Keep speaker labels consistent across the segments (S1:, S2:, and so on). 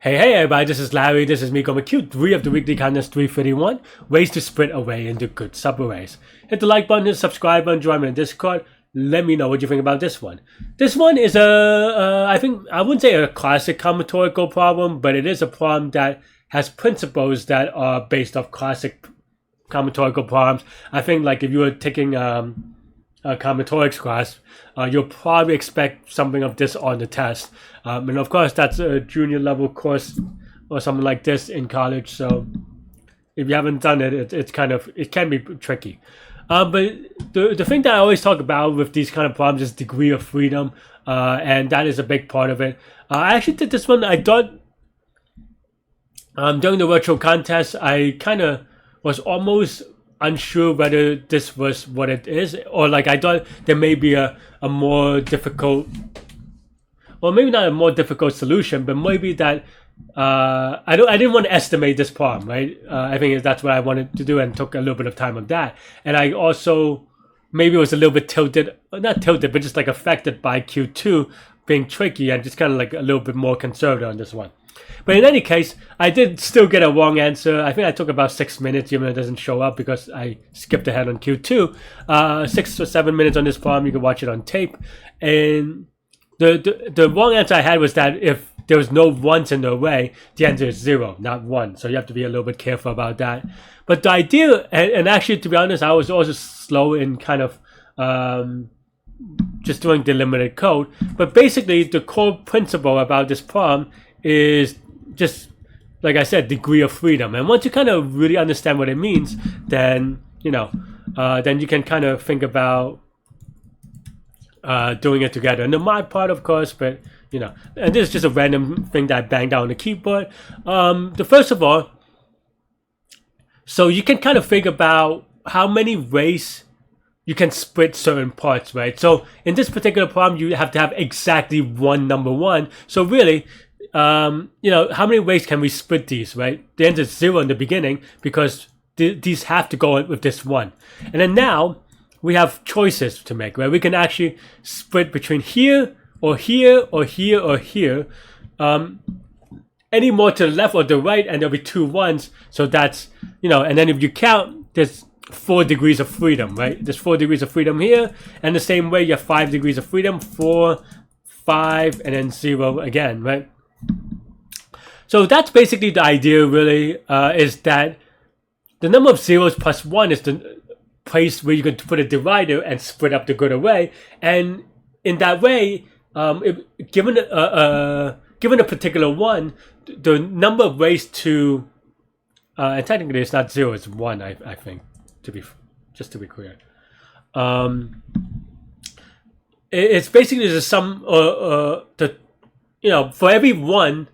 S1: Hey everybody, this is Larry, this is me going Q3 of the weekly kindness 331, ways to split away into good subarrays. Hit the like button, hit the subscribe button, join me in Discord, let me know what you think about this one. This one is I wouldn't say a classic combinatorial problem, but it is a problem that has principles that are based off classic combinatorial problems. I think like if you were taking a combinatorics class, you'll probably expect something of this on the test. And of course, that's a junior level course or something like this in college. So if you haven't done it, it can be tricky. But the thing that I always talk about with these kind of problems is degree of freedom, and that is a big part of it. I actually did this one. I thought during the virtual contest, I kind of was almost unsure whether this was what it is, or like I thought there may be a more difficult, well, maybe not a more difficult solution, but maybe that I didn't want to estimate this problem, right? I think that's what I wanted to do, and took a little bit of time on that. And I also maybe was a little bit not tilted, but just like affected by Q2 being tricky, and just kind of like a little bit more conservative on this one. But in any case, I did still get a wrong answer. I think I took about 6 minutes, even though it doesn't show up because I skipped ahead on Q2. 6 or 7 minutes on this problem. You can watch it on tape. And the wrong answer I had was that if there was no ones in the array, the answer is 0, not 1. So you have to be a little bit careful about that. But the idea, and actually, to be honest, I was also slow in kind of just doing delimited code. But basically, the core principle about this problem is just, like I said, degree of freedom. And once you kind of really understand what it means, then then you can kind of think about doing it together. And the mod part, of course, but and this is just a random thing that I banged out on the keyboard. The first of all, so you can kind of think about how many ways you can split certain parts, right? So in this particular problem, you have to have exactly one number 1. So really, how many ways can we split these, right? The answer is 0 in the beginning because these have to go with this 1. And then now we have choices to make, right? We can actually split between here or here or here or here. Any more to the left or the right, and there'll be 2 1s. So that's, and then if you count, there's 4 degrees of freedom, right? There's 4 degrees of freedom here. And the same way, you have 5 degrees of freedom, 4, 5, and then 0 again, right? So that's basically the idea, really, is that the number of zeros plus 1 is the place where you can put a divider and split up the good array. And in that way, given a particular 1, the number of ways to, and technically it's not 0, it's 1, I think, to be clear. It's basically the sum, for every 1,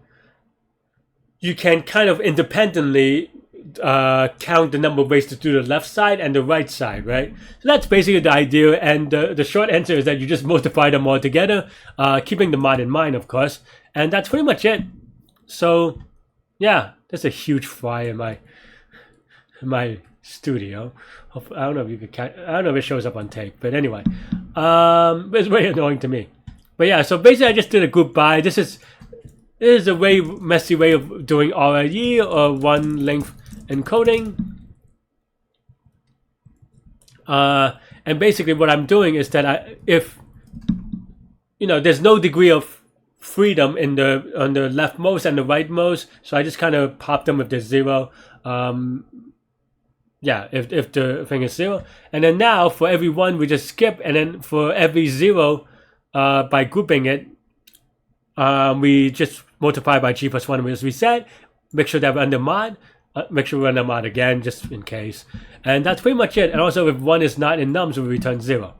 S1: you can kind of independently count the number of ways to do the left side and the right side, right? So that's basically the idea, and the short answer is that you just multiply them all together, keeping the mod in mind, of course, and that's pretty much it. So, yeah, there's a huge fly in my studio. I don't know if you could I don't know if it shows up on tape, but anyway, it's very annoying to me. But yeah, so basically I just did a group by. This is a very messy way of doing RLE, or one length encoding. And basically what I'm doing is that if there's no degree of freedom on the leftmost and the rightmost, so I just kind of pop them with the 0. If the thing is 0, and then now for every 1 we just skip, and then for every 0, by grouping it, we just multiply by g plus 1 as we said. Make sure that we're under mod. Make sure we're under mod again, just in case. And that's pretty much it. And also, if 1 is not in nums, we return 0.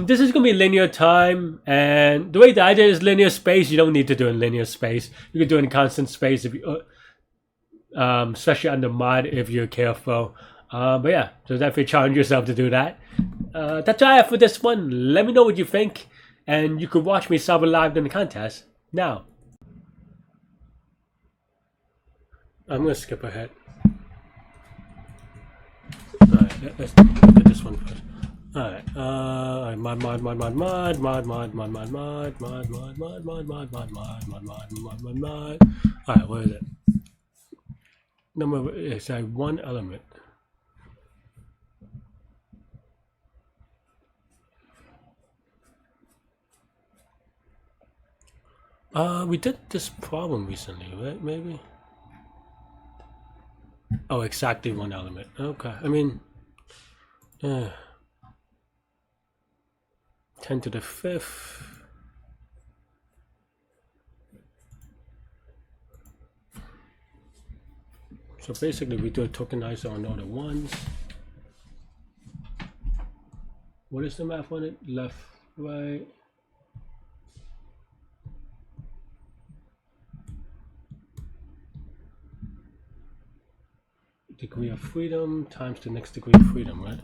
S1: This is going to be linear time, and the way that I did is linear space. You don't need to do it in linear space. You can do it in constant space, if you, especially under mod if you're careful. But yeah, so definitely challenge yourself to do that. That's all I have for this one. Let me know what you think, and you could watch me solve it live in the contest now. I'm going to skip ahead. Alright, let's do this one first. Alright, mod. Alright, what is it? Number, it's like one element. We did this problem recently, right? Maybe? Oh, exactly one element. Okay, I mean, 10 to the 5th. So basically we do a tokenizer on all the ones. What is the math on it? Left, right. Degree of freedom times the next degree of freedom, right?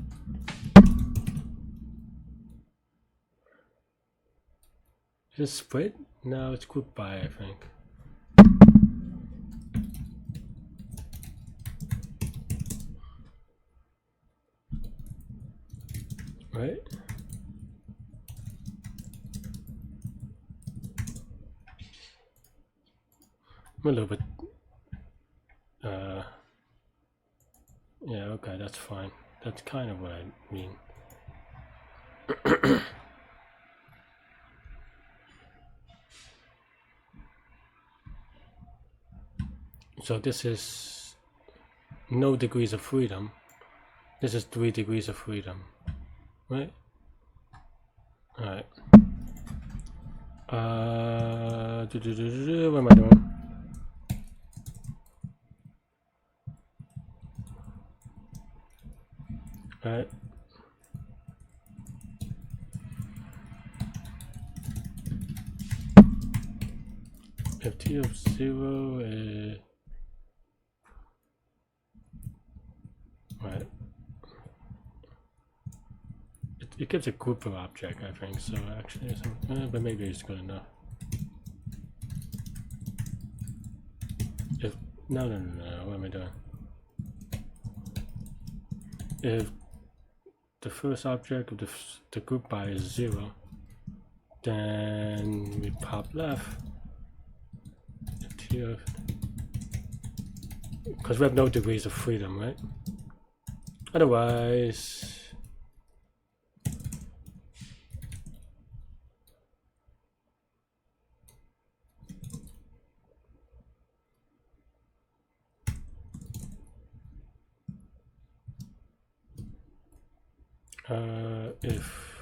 S1: Is it split? No, it's grouped by, I think. Right? I'm a little bit, yeah, okay, that's fine. That's kind of what I mean. So this is no degrees of freedom. This is 3 degrees of freedom, right? All right. What am I doing? All right. If t of 0 is right. It gives a group of object, I think. So actually, but maybe it's good enough. If no, what am I doing? If the first object of the group by is 0, then we pop left. Here, because we have no degrees of freedom, right? Otherwise, if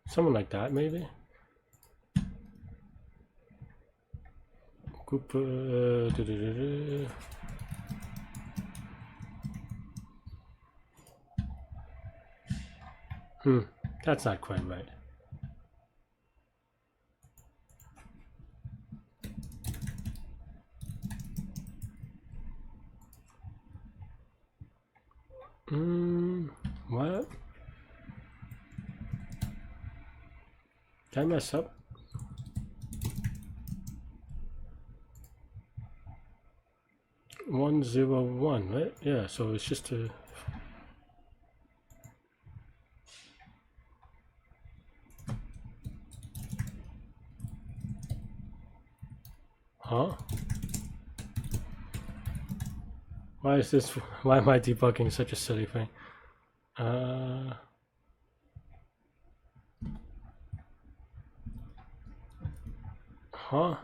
S1: something like that, maybe. Group. That's not quite right. What? Did I mess up? One zero one, right? Yeah. So it's just a. Huh? Why is this? Why am I debugging such a silly thing? Huh?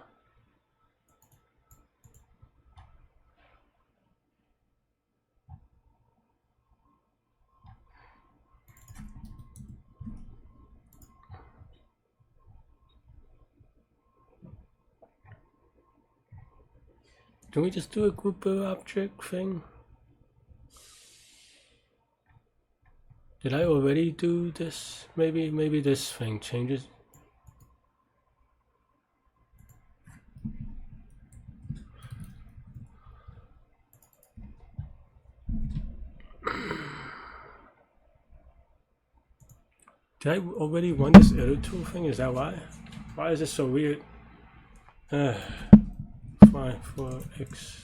S1: Can we just do a group of object thing? Did I already do this? Maybe this thing changes. Did I already run this iterative tool thing? Is that why? Why is this so weird? Fine for x.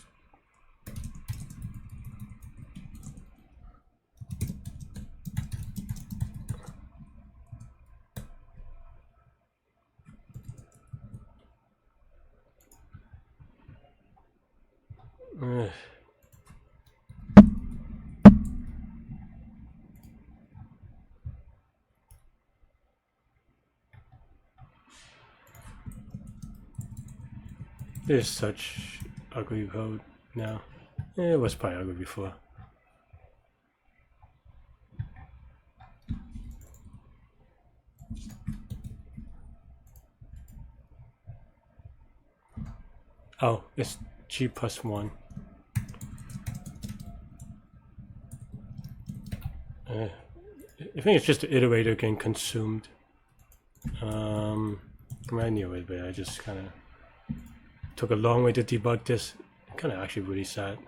S1: This is such ugly code now. It was probably ugly before. Oh, it's G plus 1. I think it's just the iterator getting consumed. I knew it, but I just kind of took a long way to debug this. Kind of actually really sad.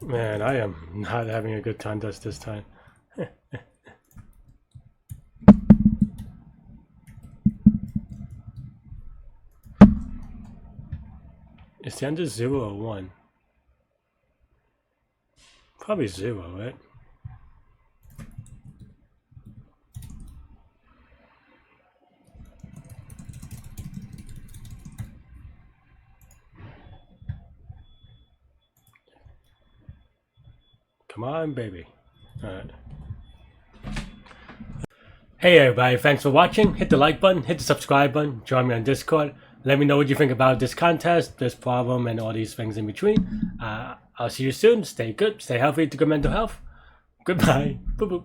S1: Man, I am not having a good time this time. Is the answer 0 or 1? Probably 0, right? Come on, baby. Alright. Hey everybody, thanks for watching. Hit the like button, hit the subscribe button, join me on Discord. Let me know what you think about this contest, this problem, and all these things in between. I'll see you soon. Stay good, stay healthy, to good mental health. Goodbye. Boop boop.